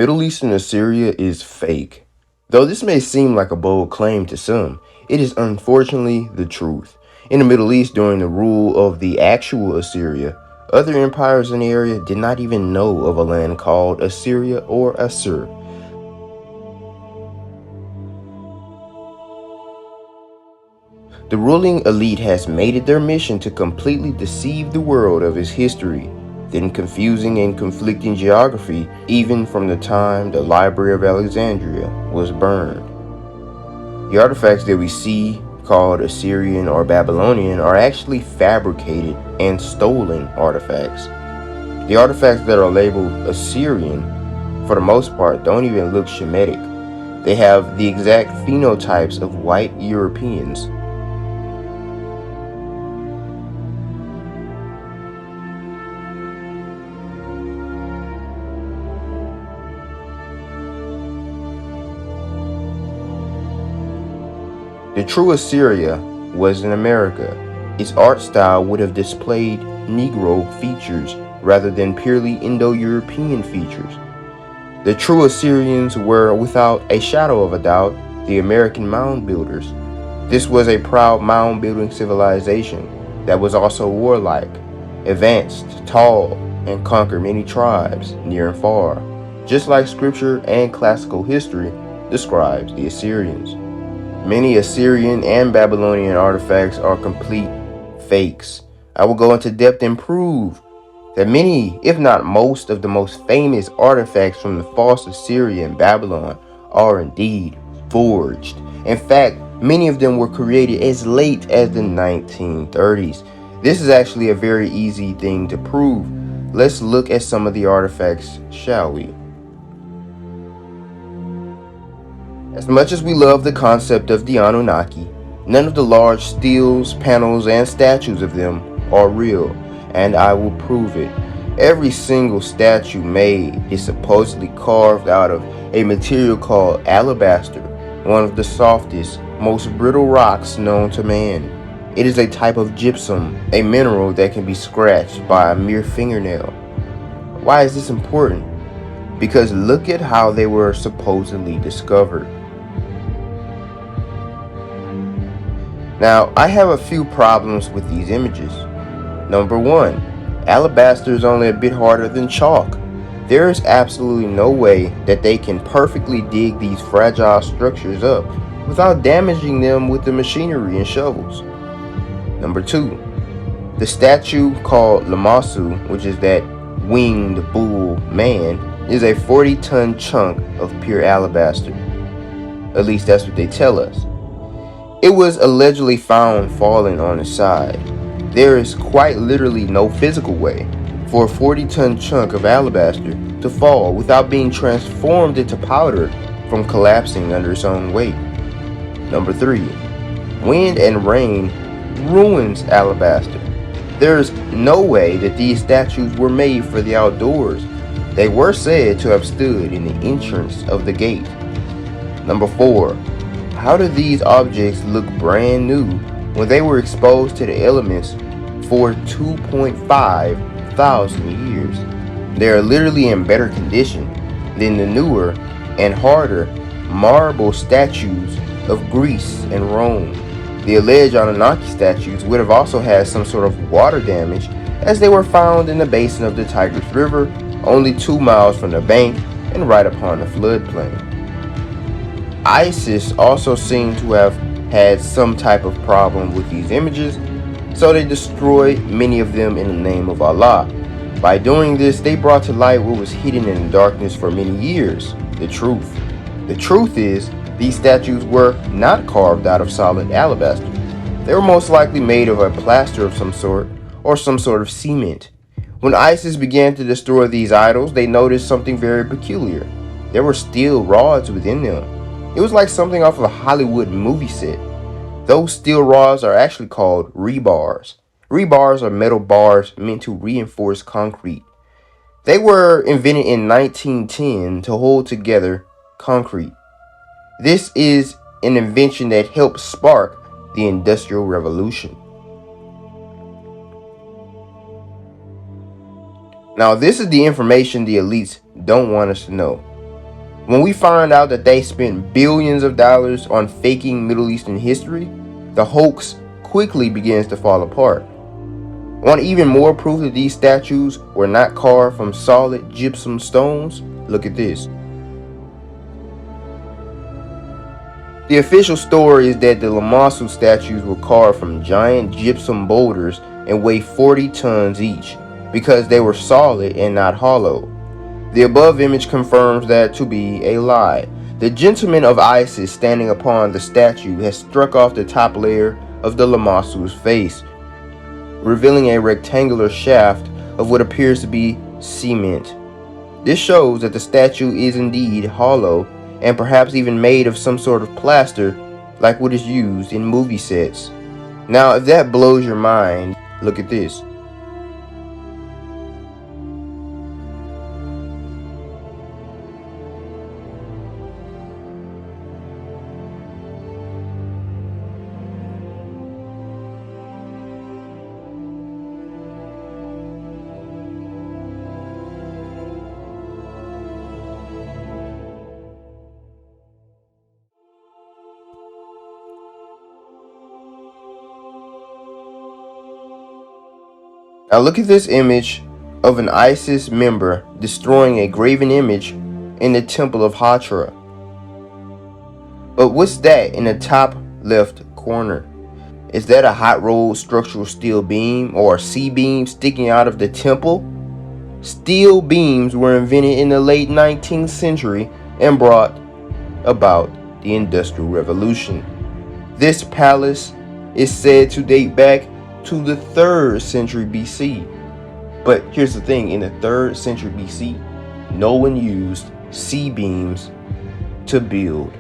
Middle Eastern Assyria is fake. Though this may seem like a bold claim to some, it is unfortunately the truth. In the Middle East during the rule of the actual Assyria, other empires in the area did not even know of a land called Assyria or Assur. The ruling elite has made it their mission to completely deceive the world of its history, then confusing and conflicting geography even from the time the Library of Alexandria was burned. The artifacts that we see, called Assyrian or Babylonian, are actually fabricated and stolen artifacts. The artifacts that are labeled Assyrian, for the most part, don't even look Shemitic. They have the exact phenotypes of white Europeans. The true Assyria was in America. Its art style would have displayed Negro features rather than purely Indo-European features. The true Assyrians were, without a shadow of a doubt, the American mound builders. This was a proud mound-building civilization that was also warlike, advanced, tall, and conquered many tribes near and far, just like scripture and classical history describes the Assyrians. Many Assyrian and Babylonian artifacts are complete fakes. I will go into depth and prove that many, if not most, of the most famous artifacts from the false Assyria and Babylon are indeed forged. In fact, many of them were created as late as the 1930s. This is actually a very easy thing to prove. Let's look at some of the artifacts, shall we? As much as we love the concept of the Anunnaki, none of the large steels, panels, and statues of them are real, and I will prove it. Every single statue made is supposedly carved out of a material called alabaster, one of the softest, most brittle rocks known to man. It is a type of gypsum, a mineral that can be scratched by a mere fingernail. Why is this important? Because look at how they were supposedly discovered. Now, I have a few problems with these images. Number one, alabaster is only a bit harder than chalk. There is absolutely no way that they can perfectly dig these fragile structures up without damaging them with the machinery and shovels. Number two, the statue called Lamassu, which is that winged bull man, is a 40-ton chunk of pure alabaster. At least that's what they tell us. It was allegedly found falling on its side. There is quite literally no physical way for a 40-ton chunk of alabaster to fall without being transformed into powder from collapsing under its own weight. Number three, wind and rain ruins alabaster. There is no way that these statues were made for the outdoors. They were said to have stood in the entrance of the gate. Number four, how do these objects look brand new when they were exposed to the elements for 2.5 thousand years? They are literally in better condition than the newer and harder marble statues of Greece and Rome. The alleged Anunnaki statues would have also had some sort of water damage, as they were found in the basin of the Tigris River, only 2 miles from the bank and right upon the floodplain. ISIS also seemed to have had some type of problem with these images, so they destroyed many of them in the name of Allah. By doing this, they brought to light what was hidden in the darkness for many years, the truth. The truth is, these statues were not carved out of solid alabaster. They were most likely made of a plaster of some sort, or some sort of cement. When ISIS began to destroy these idols, they noticed something very peculiar. There were steel rods within them. It was like something off of a Hollywood movie set. Those steel rods are actually called rebars. Rebars are metal bars meant to reinforce concrete. They were invented in 1910 to hold together concrete. This is an invention that helped spark the Industrial Revolution. Now, this is the information the elites don't want us to know. When we find out that they spent billions of dollars on faking Middle Eastern history, the hoax quickly begins to fall apart. Want even more proof that these statues were not carved from solid gypsum stones? Look at this. The official story is that the Lamassu statues were carved from giant gypsum boulders and weigh 40 tons each, because they were solid and not hollow. The above image confirms that to be a lie. The gentleman of Isis standing upon the statue has struck off the top layer of the Lamassu's face, revealing a rectangular shaft of what appears to be cement. This shows that the statue is indeed hollow and perhaps even made of some sort of plaster like what is used in movie sets. Now, if that blows your mind, look at this. Now look at this image of an ISIS member destroying a graven image in the temple of Hatra. But what's that in the top left corner? Is that a hot rolled structural steel beam or a C-beam sticking out of the temple? Steel beams were invented in the late 19th century and brought about the Industrial Revolution. This palace is said to date back to the 3rd century BC. But here's the thing, in the 3rd century BC, no one used C-beams to build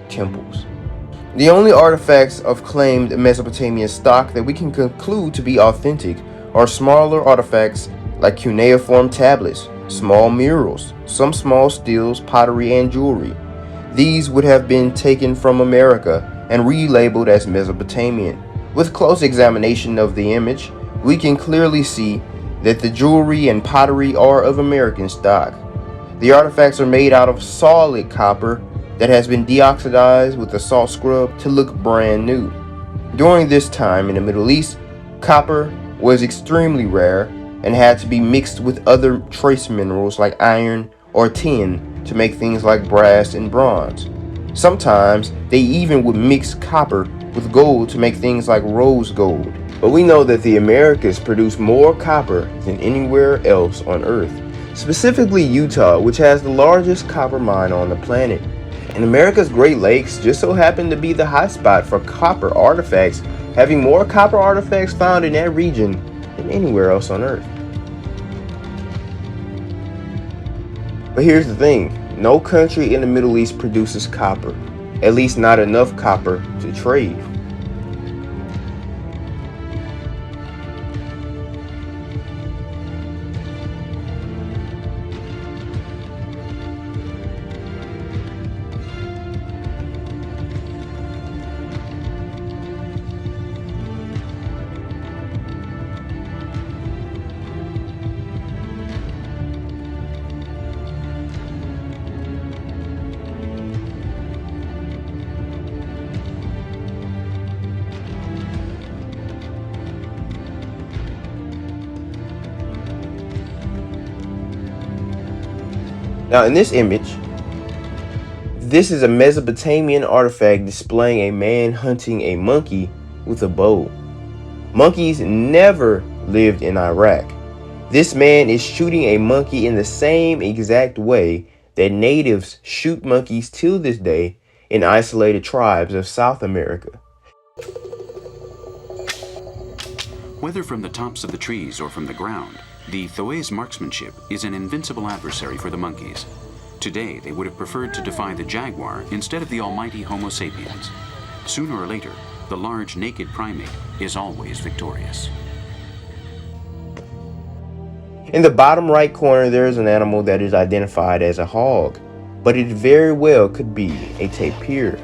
temples. The only artifacts of claimed Mesopotamian stock that we can conclude to be authentic are smaller artifacts like cuneiform tablets, small murals, some small stills, pottery, and jewelry. These would have been taken from America and relabeled as Mesopotamian. With close examination of the image, we can clearly see that the jewelry and pottery are of American stock. The artifacts are made out of solid copper that has been deoxidized with a salt scrub to look brand new. During this time in the Middle East, copper was extremely rare and had to be mixed with other trace minerals like iron or tin to make things like brass and bronze. Sometimes they even would mix copper with gold to make things like rose gold. But we know that the Americas produce more copper than anywhere else on Earth, specifically Utah, which has the largest copper mine on the planet. And America's Great Lakes just so happen to be the hotspot for copper artifacts, having more copper artifacts found in that region than anywhere else on Earth. But here's the thing, no country in the Middle East produces copper, at least not enough copper to trade. Now in this image, this is a Mesopotamian artifact displaying a man hunting a monkey with a bow. Monkeys never lived in Iraq. This man is shooting a monkey in the same exact way that natives shoot monkeys till this day in isolated tribes of South America. Whether from the tops of the trees or from the ground, the Thoes marksmanship is an invincible adversary for the monkeys. Today, they would have preferred to defy the jaguar instead of the almighty Homo sapiens. Sooner or later, the large naked primate is always victorious. In the bottom right corner, there is an animal that is identified as a hog, but it very well could be a tapir.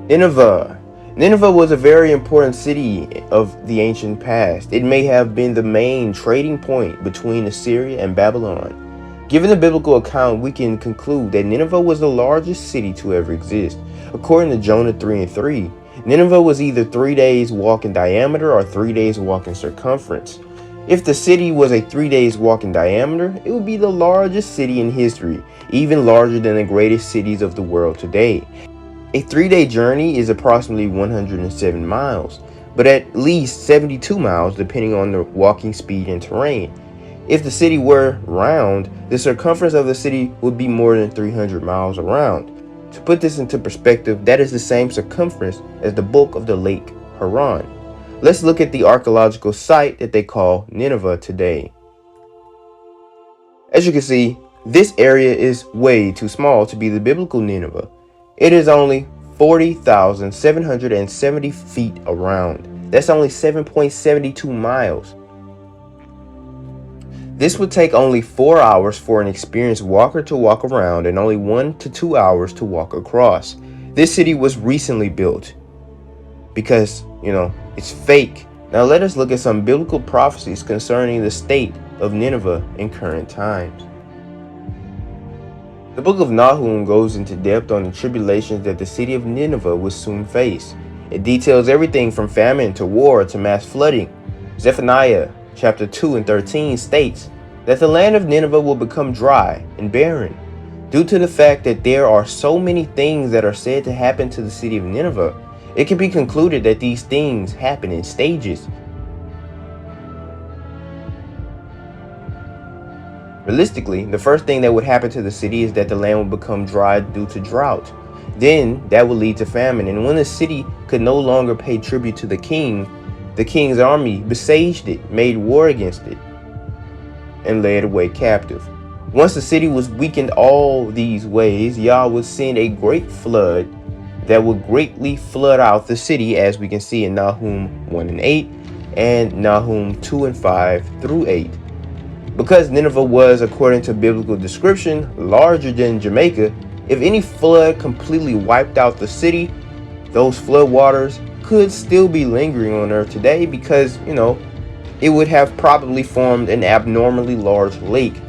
Nineveh. Nineveh was a very important city of the ancient past. It may have been the main trading point between Assyria and Babylon. Given the biblical account, we can conclude that Nineveh was the largest city to ever exist. According to Jonah 3:3, Nineveh was either 3 days walk in diameter or 3 days walk in circumference. If the city was a 3 days walk in diameter, it would be the largest city in history, even larger than the greatest cities of the world today. A 3-day journey is approximately 107 miles, but at least 72 miles depending on the walking speed and terrain. If the city were round, the circumference of the city would be more than 300 miles around. To put this into perspective, that is the same circumference as the bulk of the lake Haran. Let's look at the archaeological site that they call Nineveh today. As you can see, this area is way too small to be the biblical Nineveh. It is only 40,770 feet around. That's only 7.72 miles. This would take only 4 hours for an experienced walker to walk around and only 1 to 2 hours to walk across. This city was recently built because, it's fake. Now let us look at some biblical prophecies concerning the state of Nineveh in current times. The book of Nahum goes into depth on the tribulations that the city of Nineveh will soon face. It details everything from famine to war to mass flooding. Zephaniah chapter 2 and 13 states that the land of Nineveh will become dry and barren. Due to the fact that there are so many things that are said to happen to the city of Nineveh, it can be concluded that these things happen in stages. Realistically, the first thing that would happen to the city is that the land would become dry due to drought. Then that would lead to famine, and when the city could no longer pay tribute to the king's army besieged it, made war against it, and led away captive. Once the city was weakened all these ways, Yah would send a great flood that would greatly flood out the city, as we can see in Nahum 1 and 8 and Nahum 2 and 5 through 8. Because Nineveh was, according to biblical description, larger than Jamaica, if any flood completely wiped out the city, those flood waters could still be lingering on earth today because, it would have probably formed an abnormally large lake.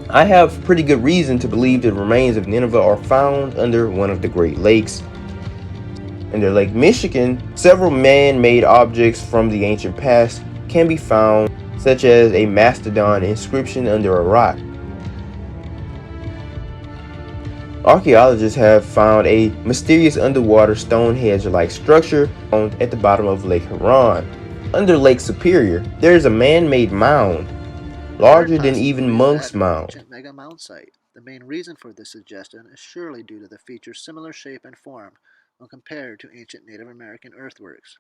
I have pretty good reason to believe the remains of Nineveh are found under one of the Great Lakes. Under Lake Michigan, several man-made objects from the ancient past can be found, such as a mastodon inscription under a rock. Archaeologists have found a mysterious underwater Stonehenge-like structure found at the bottom of Lake Huron. Under Lake Superior, there is a man-made mound, larger than even Monk's Mound. Ancient mega mound site. The main reason for this suggestion is surely due to the feature's similar shape and form when compared to ancient Native American earthworks.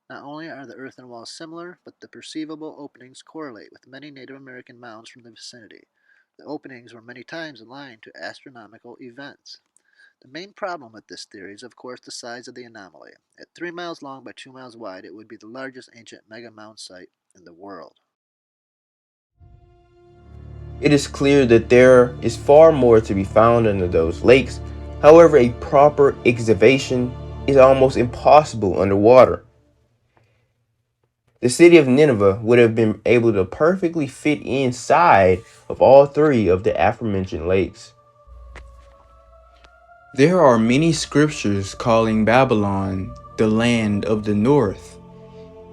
Not only are the earthen walls similar, but the perceivable openings correlate with many Native American mounds from the vicinity. The openings were many times aligned to astronomical events. The main problem with this theory is, of course, the size of the anomaly. At 3 miles long by 2 miles wide, it would be the largest ancient mega mound site in the world. It is clear that there is far more to be found under those lakes. However, a proper excavation is almost impossible underwater. The city of Nineveh would have been able to perfectly fit inside of all 3 of the aforementioned lakes. There are many scriptures calling Babylon the land of the north.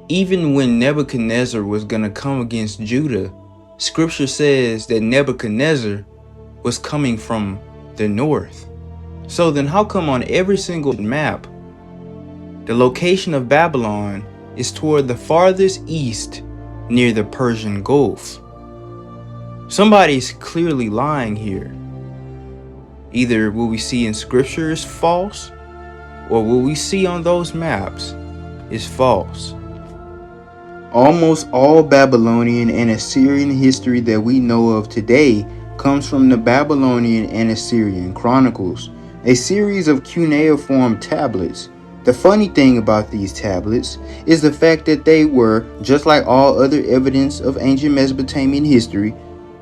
Even when Nebuchadnezzar was going to come against Judah, Scripture says that Nebuchadnezzar was coming from the north. So then how come on every single map, the location of Babylon is toward the farthest east near the Persian Gulf? Somebody's clearly lying here. Either what we see in Scripture is false, or what we see on those maps is false. Almost all Babylonian and Assyrian history that we know of today comes from the Babylonian and Assyrian Chronicles, a series of cuneiform tablets. The funny thing about these tablets is the fact that they were, just like all other evidence of ancient Mesopotamian history,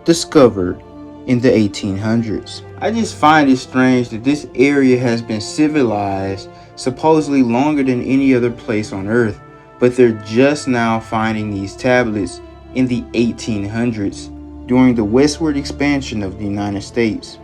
discovered in the 1800s. I just find it strange that this area has been civilized supposedly longer than any other place on Earth, but they're just now finding these tablets in the 1800s during the westward expansion of the United States.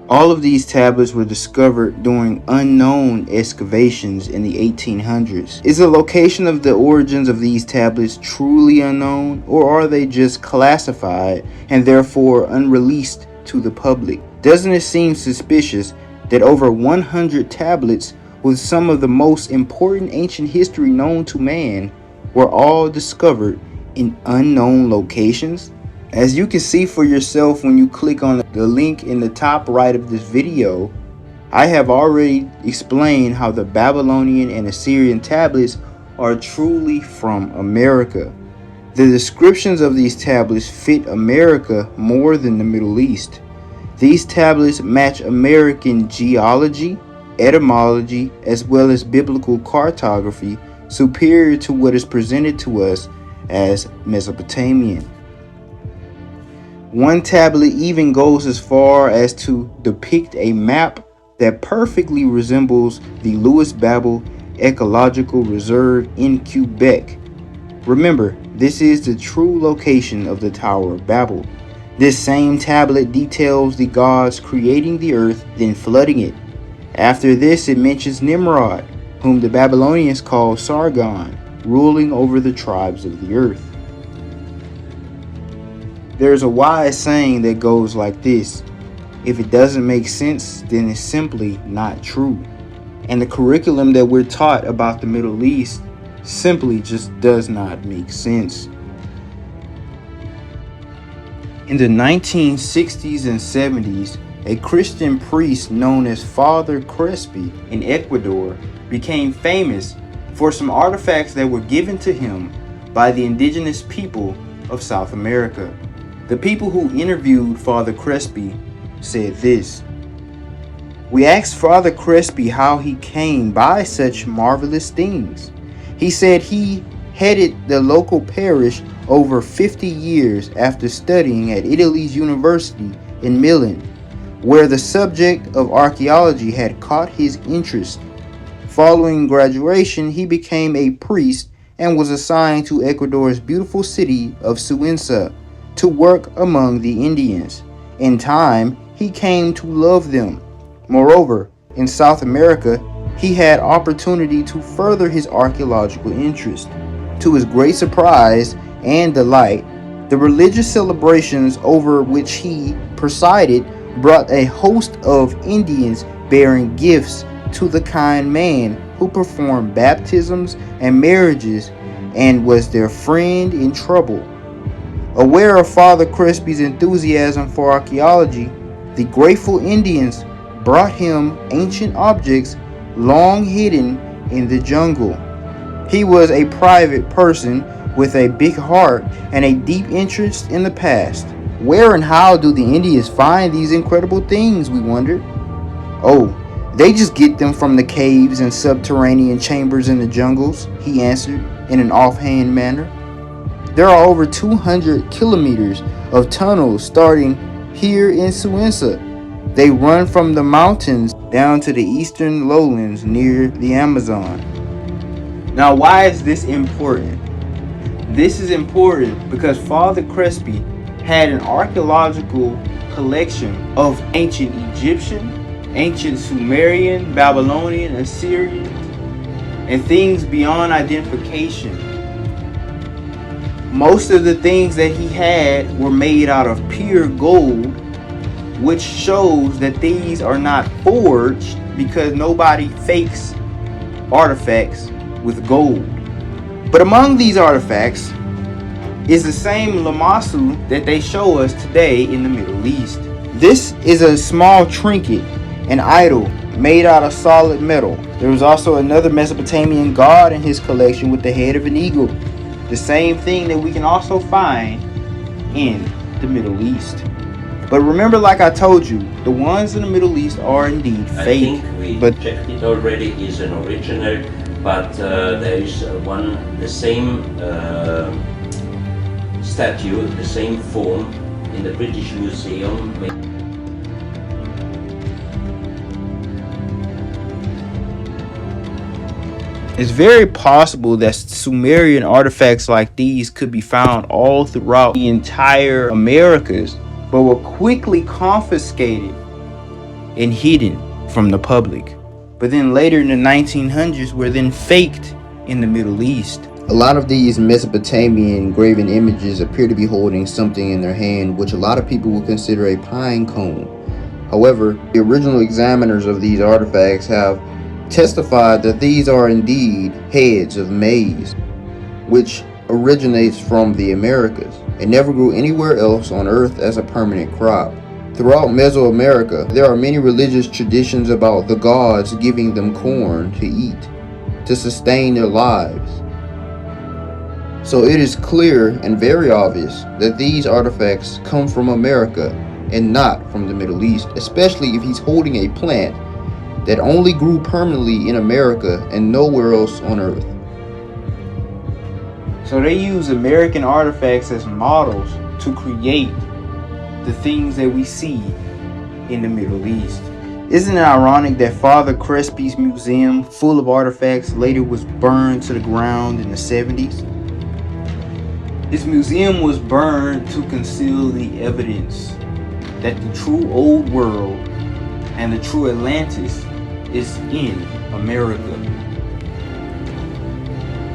All of these tablets were discovered during unknown excavations in the 1800s. Is the location of the origins of these tablets truly unknown, or are they just classified and therefore unreleased to the public? Doesn't it seem suspicious that over 100 tablets with some of the most important ancient history known to man were all discovered in unknown locations? As you can see for yourself when you click on the link in the top right of this video, I have already explained how the Babylonian and Assyrian tablets are truly from America. The descriptions of these tablets fit America more than the Middle East. These tablets match American geology, etymology, as well as biblical cartography, superior to what is presented to us as Mesopotamian. One tablet even goes as far as to depict a map that perfectly resembles the Louis Babel Ecological Reserve in Quebec. Remember, this is the true location of the Tower of Babel. This same tablet details the gods creating the earth, then flooding it. After this, it mentions Nimrod, whom the Babylonians called Sargon, ruling over the tribes of the earth. There's a wise saying that goes like this: if it doesn't make sense, then it's simply not true. And the curriculum that we're taught about the Middle East simply just does not make sense. In the 1960s and 70s, a Christian priest known as Father Crespi in Ecuador became famous for some artifacts that were given to him by the indigenous people of South America. The people who interviewed Father Crespi said this: "We asked Father Crespi how he came by such marvelous things. He said he headed the local parish over 50 years after studying at Italy's University in Milan, where the subject of archaeology had caught his interest. Following graduation, he became a priest and was assigned to Ecuador's beautiful city of Suiza to work among the Indians. In time, he came to love them. Moreover, in South America, he had opportunity to further his archaeological interest. To his great surprise and delight, the religious celebrations over which he presided brought a host of Indians bearing gifts to the kind man who performed baptisms and marriages and was their friend in trouble. Aware of Father Crespi's enthusiasm for archaeology, the grateful Indians brought him ancient objects long hidden in the jungle. He was a private person with a big heart and a deep interest in the past. Where and how do the Indians find these incredible things, we wondered. Oh, they just get them from the caves and subterranean chambers in the jungles, he answered in an offhand manner. There are over 200 kilometers of tunnels starting here in Suiza. They run from the mountains down to the eastern lowlands near the Amazon. Now, why is this important? This is important because Father Crespi had an archaeological collection of ancient Egyptian, ancient Sumerian, Babylonian, Assyrian, and things beyond identification. Most of the things that he had were made out of pure gold, which shows that these are not forged because nobody fakes artifacts with gold. But among these artifacts is the same lamassu that they show us today in the Middle East. This is a small trinket, an idol made out of solid metal. There was also another Mesopotamian god in his collection with the head of an eagle. The same thing that we can also find in the Middle East. But remember, like I told you, the ones in the Middle East are indeed fake. I think we checked it already, is an original, but there is the same statue, the same form in the British Museum. It's very possible that Sumerian artifacts like these could be found all throughout the entire Americas, but were quickly confiscated and hidden from the public. But then later in the 1900s were then faked in the Middle East. A lot of these Mesopotamian graven images appear to be holding something in their hand, which a lot of people would consider a pine cone. However, the original examiners of these artifacts have testified that these are indeed heads of maize, which originates from the Americas and never grew anywhere else on earth as a permanent crop. Throughout Mesoamerica, there are many religious traditions about the gods giving them corn to eat to sustain their lives. So it is clear and very obvious that these artifacts come from America and not from the Middle East, especially if he's holding a plant that only grew permanently in America and nowhere else on earth. So they use American artifacts as models to create the things that we see in the Middle East. Isn't it ironic that Father Crespi's museum, full of artifacts, later was burned to the ground in the 70s? His museum was burned to conceal the evidence that the true old world and the true Atlantis is in America.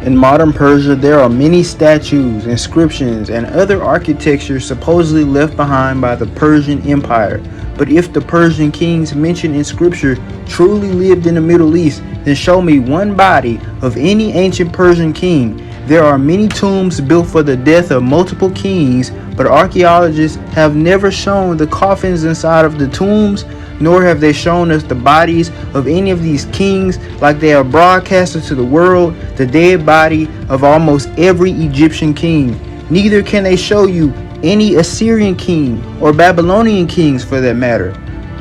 In modern Persia, there are many statues, inscriptions, and other architecture supposedly left behind by the Persian Empire. But if the Persian kings mentioned in scripture truly lived in the Middle East, then show me one body of any ancient Persian king. There are many tombs built for the death of multiple kings, but archaeologists have never shown the coffins inside of the tombs, nor have they shown us the bodies of any of these kings like they are broadcasted to the world, the dead body of almost every Egyptian king. Neither can they show you any Assyrian king or Babylonian kings for that matter.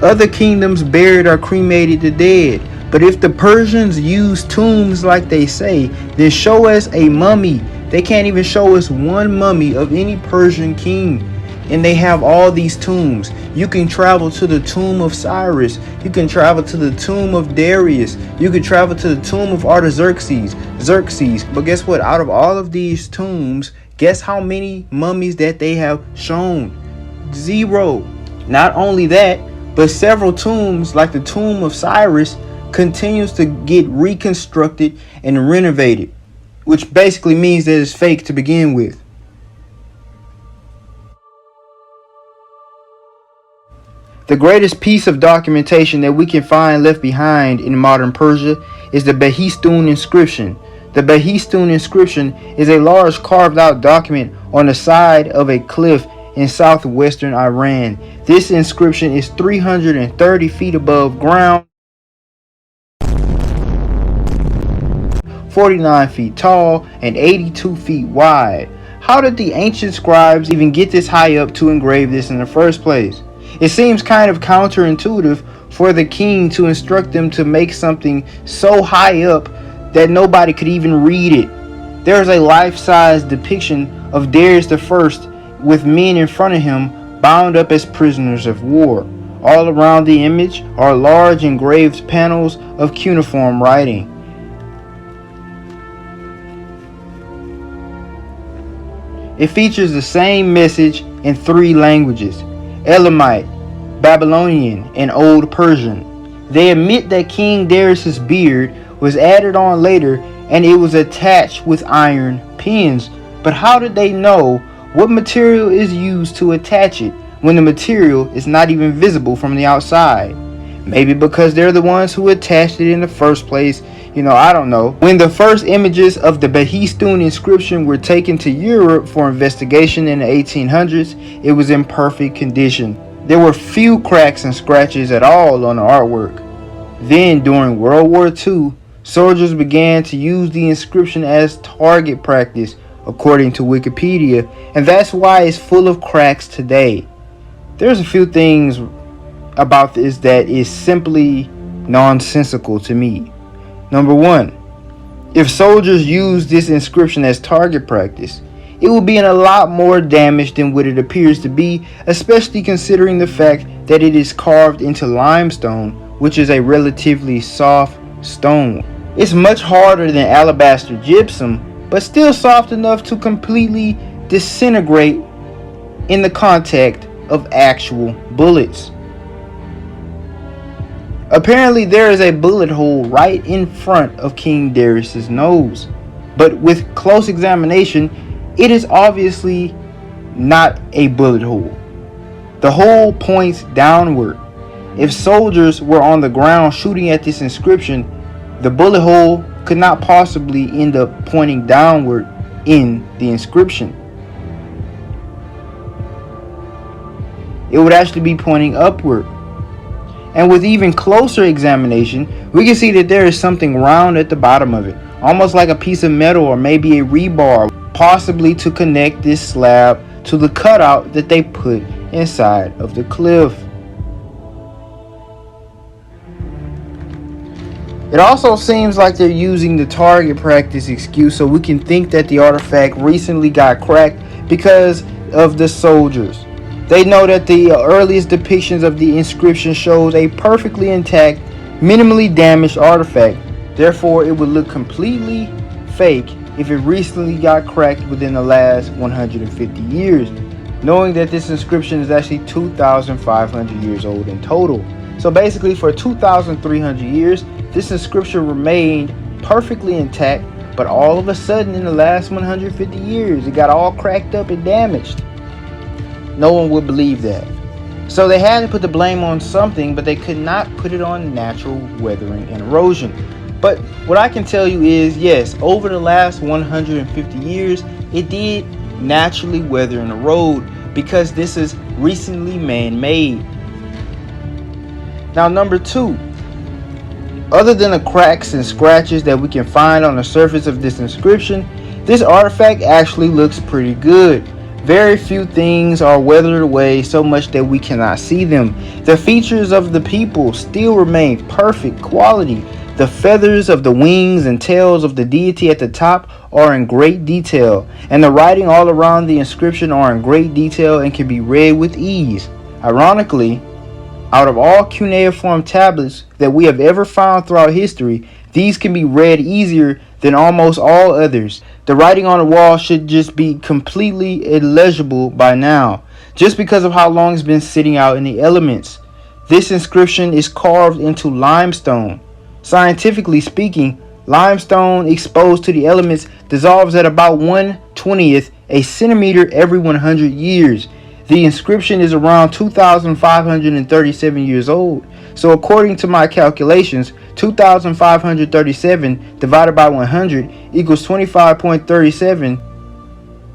Other kingdoms buried or cremated the dead. But if the Persians use tombs like they say, then show us a mummy. They can't even show us one mummy of any Persian king. And they have all these tombs. You can travel to the tomb of Cyrus. You can travel to the tomb of Darius. You can travel to the tomb of Artaxerxes. But guess what? Out of all of these tombs, guess how many mummies that they have shown? 0. Not only that, but several tombs like the tomb of Cyrus continues to get reconstructed and renovated, which basically means that it's fake to begin with. The greatest piece of documentation that we can find left behind in modern Persia is the Behistun inscription. The Behistun inscription is a large carved out document on the side of a cliff in southwestern Iran. This inscription is 330 feet above ground, 49 feet tall, and 82 feet wide. How did the ancient scribes even get this high up to engrave this in the first place? It seems kind of counterintuitive for the king to instruct them to make something so high up that nobody could even read it. There is a life-size depiction of Darius I with men in front of him bound up as prisoners of war. All around the image are large engraved panels of cuneiform writing. It features the same message in 3 languages: Elamite, Babylonian, and Old Persian. They admit that King Darius' beard was added on later and it was attached with iron pins. But how did they know what material is used to attach it when the material is not even visible from the outside? Maybe because they're the ones who attached it in the first place. I don't know. When the first images of the Behistun inscription were taken to Europe for investigation in the 1800s, it was in perfect condition. There were few cracks and scratches at all on the artwork. Then, during World War II, soldiers began to use the inscription as target practice, according to Wikipedia, and that's why it's full of cracks today. There's a few things about this that is simply nonsensical to me. Number 1, if soldiers use this inscription as target practice, it will be in a lot more damage than what it appears to be, especially considering the fact that it is carved into limestone, which is a relatively soft stone. It's much harder than alabaster gypsum, but still soft enough to completely disintegrate in the contact of actual bullets. Apparently there is a bullet hole right in front of King Darius's nose, but with close examination, it is obviously not a bullet hole. The hole points downward. If soldiers were on the ground shooting at this inscription, the bullet hole could not possibly end up pointing downward in the inscription. It would actually be pointing upward. And with even closer examination, we can see that there is something round at the bottom of it, almost like a piece of metal or maybe a rebar, possibly to connect this slab to the cutout that they put inside of the cliff. It also seems like they're using the target practice excuse so we can think that the artifact recently got cracked because of the soldiers. They know that the earliest depictions of the inscription shows a perfectly intact, minimally damaged artifact. Therefore, it would look completely fake if it recently got cracked within the last 150 years, knowing that this inscription is actually 2,500 years old in total. So basically, for 2,300 years, this inscription remained perfectly intact, but all of a sudden in the last 150 years, it got all cracked up and damaged. No one would believe that. So they had to put the blame on something, but they could not put it on natural weathering and erosion. But what I can tell you is, yes, over the last 150 years, it did naturally weather and erode because this is recently man-made. Now, number two, other than the cracks and scratches that we can find on the surface of this inscription, this artifact actually looks pretty good. Very few things are weathered away so much that we cannot see them. The features of the people still remain perfect quality. The feathers of the wings and tails of the deity at the top are in great detail, and the writing all around the inscription are in great detail and can be read with ease. Ironically, out of all cuneiform tablets that we have ever found throughout history, these can be read easier than almost all others. The writing on the wall should just be completely illegible by now, just because of how long it's been sitting out in the elements. This inscription is carved into limestone. Scientifically speaking, limestone exposed to the elements dissolves at about 1/20th a centimeter every 100 years. The inscription is around 2,537 years old. So according to my calculations, 2,537 divided by 100 equals 25.37.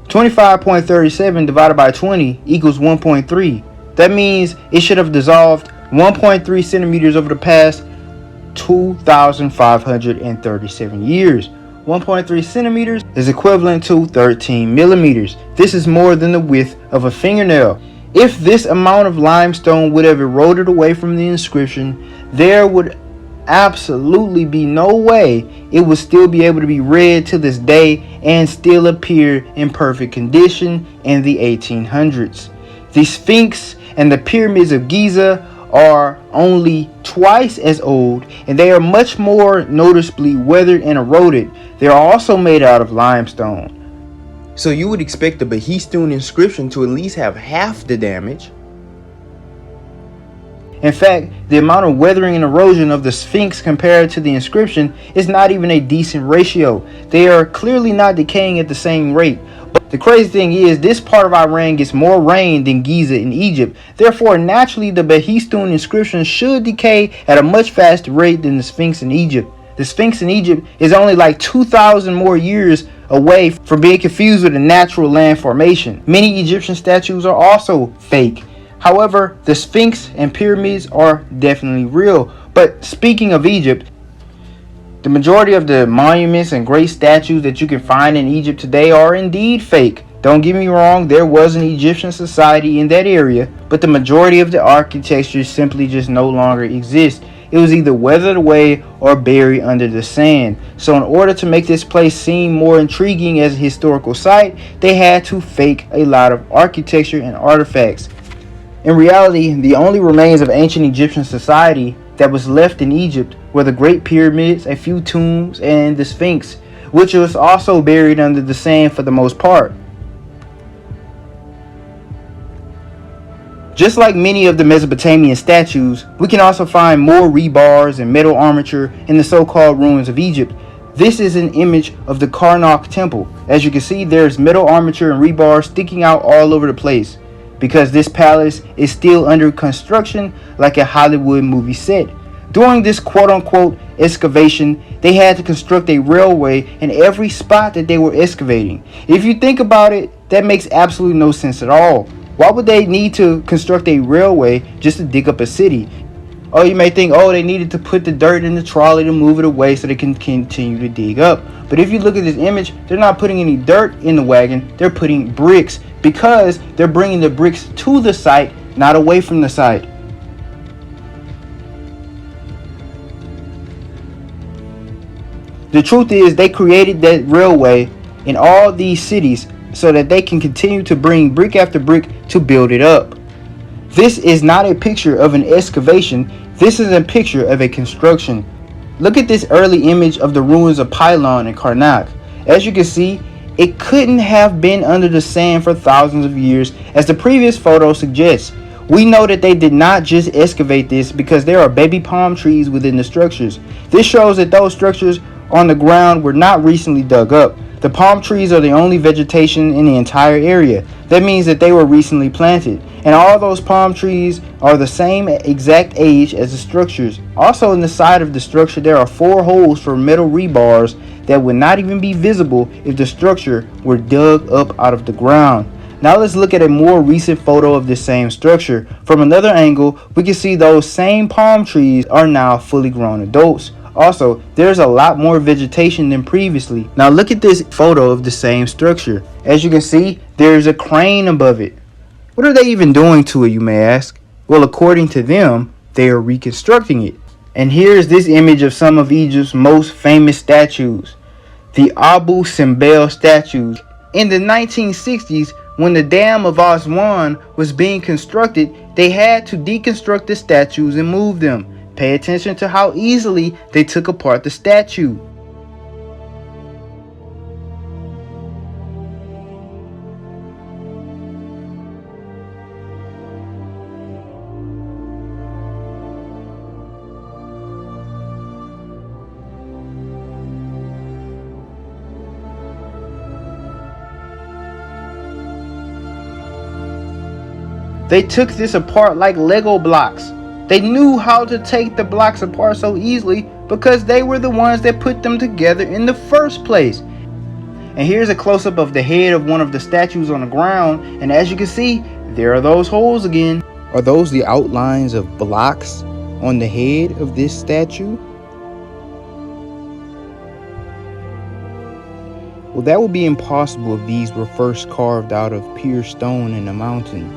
25.37 divided by 20 equals 1.3. That means it should have dissolved 1.3 centimeters over the past 2,537 years. 1.3 centimeters is equivalent to 13 millimeters. This is more than the width of a fingernail. If this amount of limestone would have eroded away from the inscription, there would absolutely be no way it would still be able to be read to this day and still appear in perfect condition in the 1800s. The Sphinx and the pyramids of Giza are only twice as old, and they are much more noticeably weathered and eroded. They are also made out of limestone. So you would expect the Behistun inscription to at least have half the damage. In fact, the amount of weathering and erosion of the Sphinx compared to the inscription is not even a decent ratio. They are clearly not decaying at the same rate. But the crazy thing is, this part of Iran gets more rain than Giza in Egypt. Therefore, naturally, the Behistun inscription should decay at a much faster rate than the Sphinx in Egypt. The Sphinx in Egypt is only like 2,000 more years away from being confused with a natural land formation. Many Egyptian statues are also fake. However, the Sphinx and pyramids are definitely real. But speaking of Egypt, the majority of the monuments and great statues that you can find in Egypt today are indeed fake. Don't get me wrong, there was an Egyptian society in that area, but the majority of the architecture simply just no longer exists. It was either weathered away or buried under the sand. So in order to make this place seem more intriguing as a historical site, they had to fake a lot of architecture and artifacts. In reality, the only remains of ancient Egyptian society that was left in Egypt were the Great Pyramids, a few tombs, and the Sphinx, which was also buried under the sand for the most part. Just like many of the Mesopotamian statues, we can also find more rebars and metal armature in the so-called ruins of Egypt. This is an image of the Karnak temple. As you can see, there's metal armature and rebar sticking out all over the place, because this palace is still under construction like a Hollywood movie set. During this quote-unquote excavation, they had to construct a railway in every spot that they were excavating. If you think about it, that makes absolutely no sense at all. Why would they need to construct a railway just to dig up a city? Oh, you may think, oh, they needed to put the dirt in the trolley to move it away so they can continue to dig up. But if you look at this image, they're not putting any dirt in the wagon. They're putting bricks, because they're bringing the bricks to the site, not away from the site. The truth is, they created that railway in all these cities so that they can continue to bring brick after brick to build it up. This is not a picture of an excavation. This is a picture of a construction. Look at this early image of the ruins of Pylon and Karnak. As you can see, it couldn't have been under the sand for thousands of years, as the previous photo suggests. We know that they did not just excavate this because there are baby palm trees within the structures. This shows that those structures on the ground were not recently dug up. The palm trees are the only vegetation in the entire area. That means that they were recently planted. And all those palm trees are the same exact age as the structures. Also, in the side of the structure, there are 4 holes for metal rebars that would not even be visible if the structure were dug up out of the ground. Now let's look at a more recent photo of this same structure. From another angle, we can see those same palm trees are now fully grown adults. Also, there's a lot more vegetation than previously. Now look at this photo of the same structure. As you can see, there's a crane above it. What are they even doing to it, you may ask? Well, according to them, they are reconstructing it. And here's this image of some of Egypt's most famous statues, the Abu Simbel statues. In the 1960s, when the Dam of Aswan was being constructed, they had to deconstruct the statues and move them. Pay attention to how easily they took apart the statue. They took this apart like Lego blocks. They knew how to take the blocks apart so easily because they were the ones that put them together in the first place. And here's a close-up of the head of one of the statues on the ground, and as you can see, there are those holes again. Are those the outlines of blocks on the head of this statue? Well, that would be impossible if these were first carved out of pure stone in a mountain.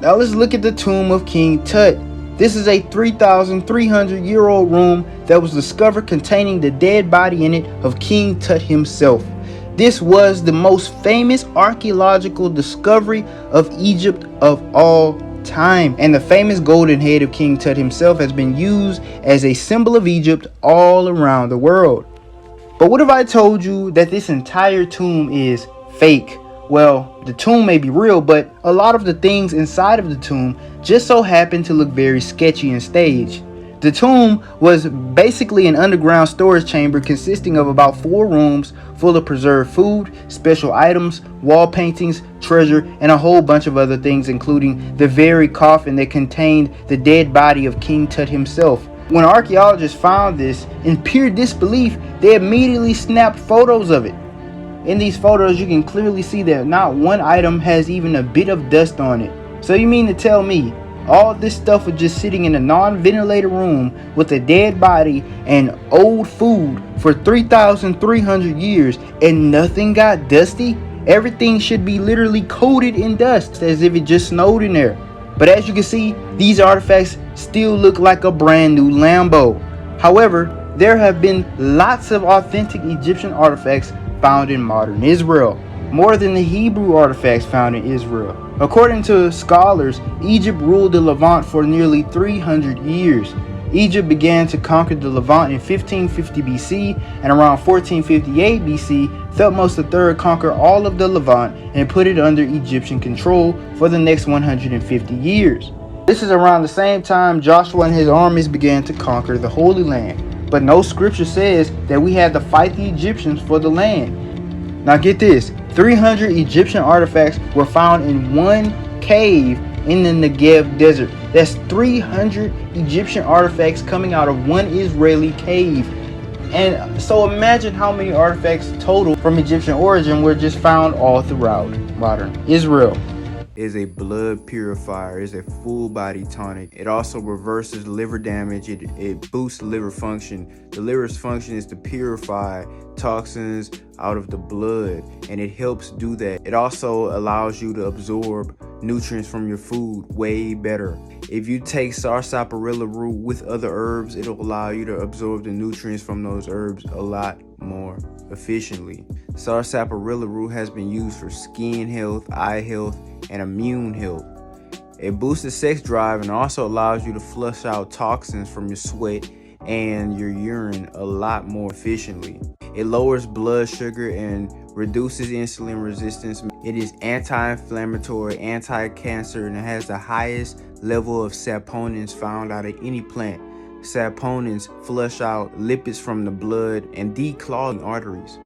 Now let's look at the tomb of King Tut. This is a 3,300-year-old room that was discovered containing the dead body in it of King Tut himself. This was the most famous archaeological discovery of Egypt of all time, and the famous golden head of King Tut himself has been used as a symbol of Egypt all around the world. But what if I told you that this entire tomb is fake? Well, the tomb may be real, but a lot of the things inside of the tomb just so happen to look very sketchy and staged. The tomb was basically an underground storage chamber consisting of about 4 rooms full of preserved food, special items, wall paintings, treasure, and a whole bunch of other things, including the very coffin that contained the dead body of King Tut himself. When archaeologists found this, in pure disbelief, they immediately snapped photos of it. In these photos, you can clearly see that not one item has even a bit of dust on it. So you mean to tell me All this stuff was just sitting in a non-ventilated room with a dead body and old food for 3,300 years, and nothing got dusty. Everything should be literally coated in dust as if it just snowed in there. But as you can see, these artifacts still look like a brand new Lambo. However, there have been lots of authentic Egyptian artifacts found in modern Israel, more than the Hebrew artifacts found in Israel. According to scholars, Egypt ruled the Levant for nearly 300 years. Egypt began to conquer the Levant in 1550 BC, and around 1458 BC, Thutmose III conquered all of the Levant and put it under Egyptian control for the next 150 years. This is around the same time Joshua and his armies began to conquer the Holy Land. But no scripture says that we had to fight the Egyptians for the land. Now get this, 300 Egyptian artifacts were found in one cave in the Negev desert. That's 300 Egyptian artifacts coming out of one Israeli cave. And so imagine how many artifacts total from Egyptian origin were just found all throughout modern Israel. Is a blood purifier, is a full body tonic. It also reverses liver damage. It boosts liver function. The liver's function is to purify toxins out of the blood, and it helps do that. It also allows you to absorb nutrients from your food way better. If you take sarsaparilla root with other herbs, it'll allow you to absorb the nutrients from those herbs a lot more efficiently. Sarsaparilla root has been used for skin health, eye health, and immune health. It boosts the sex drive and also allows you to flush out toxins from your sweat and your urine a lot more efficiently. It lowers blood sugar and reduces insulin resistance. It is anti-inflammatory, anti-cancer, and it has the highest level of saponins found out of any plant. Saponins flush out lipids from the blood and declog arteries.